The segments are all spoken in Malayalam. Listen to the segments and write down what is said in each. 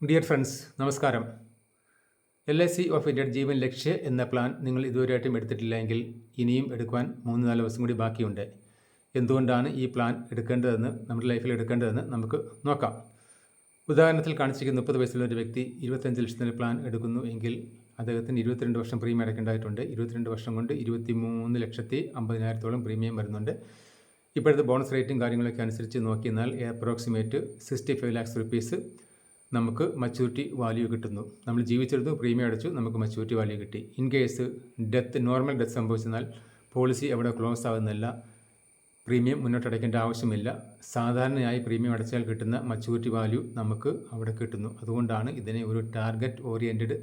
ഡിയർ ഫ്രണ്ട്സ്, നമസ്കാരം. LIC ഓഫ് ഇന്ത്യ ജീവൻ ലക്ഷ്യ എന്ന പ്ലാൻ നിങ്ങൾ ഇതുവരെയായിട്ടും എടുത്തിട്ടില്ലെങ്കിൽ ഇനിയും എടുക്കുവാൻ 3-4 ദിവസം കൂടി ബാക്കിയുണ്ട്. എന്തുകൊണ്ടാണ് ഈ പ്ലാൻ എടുക്കേണ്ടതെന്ന്, നമ്മുടെ ലൈഫിൽ എടുക്കേണ്ടതെന്ന് നമുക്ക് നോക്കാം. ഉദാഹരണത്തിൽ കാണിച്ചിരിക്കുന്ന 30 വയസ്സുള്ള ഒരു വ്യക്തി 25 ലക്ഷത്തിൻ്റെ പ്ലാൻ എടുക്കുന്നു എങ്കിൽ അദ്ദേഹത്തിന് 22 വർഷം പ്രീമിയം അടയ്ക്കേണ്ടതായിട്ടുണ്ട്. 22 വർഷം കൊണ്ട് 23,50,000 പ്രീമിയം വരുന്നുണ്ട്. ഇപ്പോഴത്തെ ബോണസ് റേറ്റും കാര്യങ്ങളൊക്കെ അനുസരിച്ച് നോക്കിയാൽ അപ്രോക്സിമേറ്റ് 65 lakhs rupees നമുക്ക് മച്യൂരിറ്റി വാല്യൂ കിട്ടുന്നു. നമ്മൾ ജീവിച്ചിരുന്നു, പ്രീമിയം അടച്ചു, നമുക്ക് മച്യൂരിറ്റി വാല്യൂ കിട്ടി. ഇൻ കേസ് നോർമൽ ഡെത്ത് സംഭവിച്ചെന്നാൽ പോളിസി അവിടെ ക്ലോസ് ആകുന്നില്ല, പ്രീമിയം മുന്നോട്ടടയ്ക്കേണ്ട ആവശ്യമില്ല. സാധാരണയായി പ്രീമിയം അടച്ചാൽ കിട്ടുന്ന മച്യൂരിറ്റി വാല്യൂ നമുക്ക് അവിടെ കിട്ടുന്നു. അതുകൊണ്ടാണ് ഇതിനെ ഒരു target oriented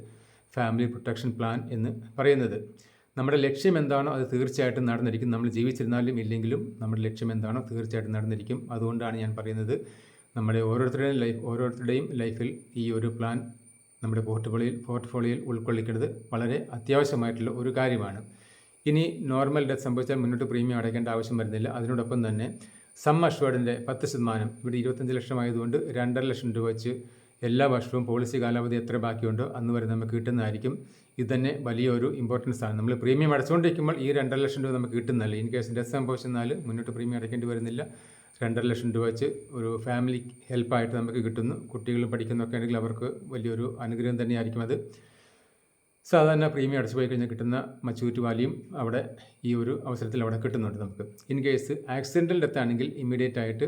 family protection plan എന്ന് പറയുന്നത്. നമ്മുടെ ലക്ഷ്യം എന്താണോ അത് തീർച്ചയായിട്ടും നടന്നിരിക്കും. നമ്മൾ ജീവിച്ചിരുന്നാലും ഇല്ലെങ്കിലും നമ്മുടെ ലക്ഷ്യം എന്താണോ തീർച്ചയായിട്ടും നടന്നിരിക്കും. അതുകൊണ്ടാണ് ഞാൻ പറയുന്നത്, നമ്മുടെ ഓരോരുത്തരുടെയും ലൈഫിൽ ഈ ഒരു പ്ലാൻ നമ്മുടെ പോർട്ട്ഫോളിയോയിൽ ഉൾക്കൊള്ളിക്കുന്നത് വളരെ അത്യാവശ്യമായിട്ടുള്ള ഒരു കാര്യമാണ്. ഇനി നോർമൽ ഡെത്ത് സംഭവിച്ചാൽ മുന്നോട്ട് പ്രീമിയം അടയ്ക്കേണ്ട ആവശ്യം വരുന്നില്ല. അതിനോടൊപ്പം തന്നെ സം അഷ്വേർഡിൻ്റെ 10%, ഇവിടെ 25 ലക്ഷം ആയതുകൊണ്ട് 2.5 ലക്ഷം രൂപ വെച്ച് എല്ലാ വർഷവും പോളിസി കാലാവധി എത്ര ബാക്കിയുണ്ടോ അന്ന് വരെ നമുക്ക് കിട്ടുന്നതായിരിക്കും. ഇത് തന്നെ വലിയൊരു ഇമ്പോർട്ടൻസ് ആണ്. നമ്മൾ പ്രീമിയം അടച്ചുകൊണ്ടിരിക്കുമ്പോൾ ഈ 2.5 ലക്ഷം രൂപ നമുക്ക് കിട്ടുന്നില്ല. ഇൻ കേസ് ഡെത്ത് സംഭവിച്ചെന്നാൽ മുന്നോട്ട് പ്രീമിയം അടയ്ക്കേണ്ടി വരുന്നില്ല. 2.5 ലക്ഷം രൂപ വെച്ച് ഒരു ഫാമിലി ഹെൽപ്പായിട്ട് നമുക്ക് കിട്ടുന്നു. കുട്ടികൾ പഠിക്കുന്നൊക്കെ ആണെങ്കിൽ അവർക്ക് വലിയൊരു അനുഗ്രഹം തന്നെയായിരിക്കും അത്. സാധാരണ പ്രീമിയം അടച്ചു പോയി കഴിഞ്ഞാൽ കിട്ടുന്ന മച്യൂരിറ്റി വാല്യൂം അവിടെ ഈ ഒരു അവസരത്തിൽ അവിടെ കിട്ടുന്നുണ്ട് നമുക്ക്. ഇൻ കേസ് ആക്സിഡൻ്റൽ ഡെത്ത് ആണെങ്കിൽ ഇമ്മീഡിയറ്റ് ആയിട്ട്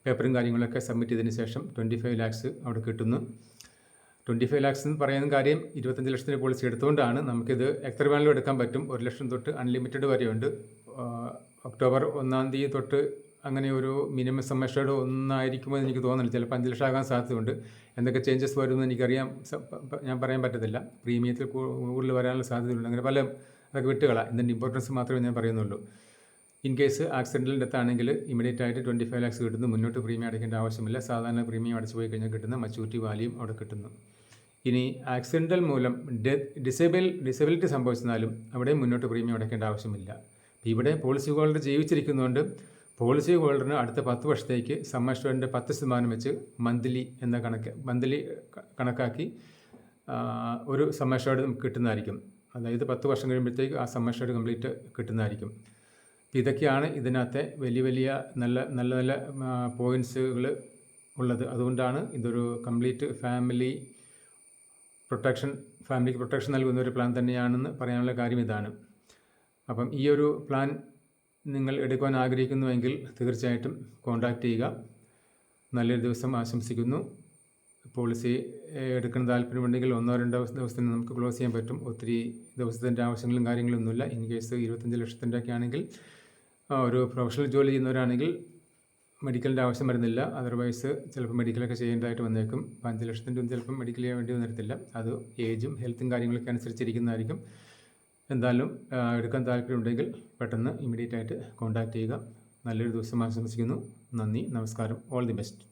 പേപ്പറും കാര്യങ്ങളൊക്കെ സബ്മിറ്റ് ചെയ്തതിന് ശേഷം 25 lakhs അവിടെ കിട്ടുന്നു. 25 lakhs എന്ന് പറയുന്ന കാര്യം 25 ലക്ഷത്തിൻ്റെ പോളിസി എടുത്തുകൊണ്ടാണ്. നമുക്കിത് എത്ര വേണമെങ്കിലും എടുക്കാൻ പറ്റും. 1 ലക്ഷം തൊട്ട് അൺലിമിറ്റഡ് വരെയുണ്ട്. ഒക്ടോബർ 1 തൊട്ട് അങ്ങനെ ഒരു മിനിമം സം അഷ്വേർഡ് 1 ആയിരിക്കുമെന്ന് എനിക്ക് തോന്നുന്നില്ല. ചിലപ്പോൾ 5 ലക്ഷം ആകാൻ സാധ്യതയുണ്ട്. എന്തൊക്കെ ചേഞ്ചസ് വരുമെന്ന് എനിക്കറിയാം, ഞാൻ പറയാൻ പറ്റത്തില്ല. പ്രീമിയത്തിൽ കൂടുതൽ വരാനുള്ള സാധ്യതയുണ്ട്. അങ്ങനെ പല അതൊക്കെ വിട്ടുകളാം. ഇതിൻ്റെ ഇമ്പോർട്ടൻസ് മാത്രമേ ഞാൻ പറയുന്നുള്ളൂ. ഇൻ കേസ് ആക്സിഡൻ്റൽ ഡെത്ത് ആണെങ്കിൽ ഇമ്മീഡിയറ്റ് ആയിട്ട് 25 lakhs കിട്ടുന്നു. മുന്നോട്ട് പ്രീമിയം അടയ്ക്കേണ്ട ആവശ്യമില്ല. സാധാരണ പ്രീമിയം അടച്ചു പോയി കഴിഞ്ഞാൽ കിട്ടുന്ന മച്യൂരിറ്റി വാല്യൂം അവിടെ കിട്ടുന്നു. ഇനി ആക്സിഡൻ്റൽ മൂലം ഡിസബിലിറ്റി സംഭവിച്ചാലും അവിടെ മുന്നോട്ട് പ്രീമിയം അടയ്ക്കേണ്ട ആവശ്യമില്ല. ഇവിടെ പോളിസി ഹോൾഡർ ജീവിച്ചിരിക്കുന്നതുകൊണ്ട് പോളിസി ഹോൾഡറിന് അടുത്ത 10 വർഷത്തേക്ക് സം അഷ്വേർഡിൻ്റെ 10% വെച്ച് മന്ത്ലി കണക്കാക്കി ഒരു സം അഷ്വേർഡ് നമുക്ക് കിട്ടുന്നതായിരിക്കും. അതായത് 10 വർഷം കഴിയുമ്പോഴത്തേക്ക് ആ സം അഷ്വേർഡ് കംപ്ലീറ്റ് കിട്ടുന്നതായിരിക്കും. ഇതൊക്കെയാണ് ഇതിനകത്തെ വലിയ നല്ല പോയിൻറ്റ്സുകൾ ഉള്ളത്. അതുകൊണ്ടാണ് ഇതൊരു കംപ്ലീറ്റ് ഫാമിലിക്ക് പ്രൊട്ടക്ഷൻ നൽകുന്ന ഒരു പ്ലാൻ തന്നെയാണെന്ന് പറയാനുള്ള കാര്യം ഇതാണ്. അപ്പം ഈ ഒരു പ്ലാൻ നിങ്ങൾ എടുക്കുവാൻ ആഗ്രഹിക്കുന്നുവെങ്കിൽ തീർച്ചയായിട്ടും കോൺടാക്റ്റ് ചെയ്യുക. നല്ലൊരു ദിവസം ആശംസിക്കുന്നു. പോളിസി എടുക്കുന്ന താല്പര്യമുണ്ടെങ്കിൽ 1-2 ദിവസത്തിന് നമുക്ക് ക്ലോസ് ചെയ്യാൻ പറ്റും. ഒത്തിരി ദിവസത്തിൻ്റെ ആവശ്യങ്ങളും കാര്യങ്ങളൊന്നുമില്ല. ഇൻ കേസ് 25 ലക്ഷത്തിൻ്റെ ഒക്കെ ആണെങ്കിൽ ഒരു പ്രൊഫഷണൽ ജോലി ചെയ്യുന്നവരാണെങ്കിൽ മെഡിക്കലിൻ്റെ ആവശ്യം വരുന്നില്ല. അതർവൈസ് ചിലപ്പോൾ മെഡിക്കലൊക്കെ ചെയ്യേണ്ടതായിട്ട് വന്നേക്കും. 5 ലക്ഷത്തിൻ്റെ ഒന്നും ചിലപ്പോൾ മെഡിക്കൽ ചെയ്യാൻ വേണ്ടി വന്നിരത്തില്ല. അത് ഏജും ഹെൽത്തും കാര്യങ്ങളൊക്കെ അനുസരിച്ചിരിക്കുന്നതായിരിക്കും. എന്തായാലും എടുക്കാൻ താല്പര്യമുണ്ടെങ്കിൽ പെട്ടെന്ന് ഇമ്മീഡിയറ്റ് ആയിട്ട് കോൺടാക്റ്റ് ചെയ്യുക. നല്ലൊരു ദിവസം ആശംസിക്കുന്നു. നന്ദി, നമസ്കാരം. All the best.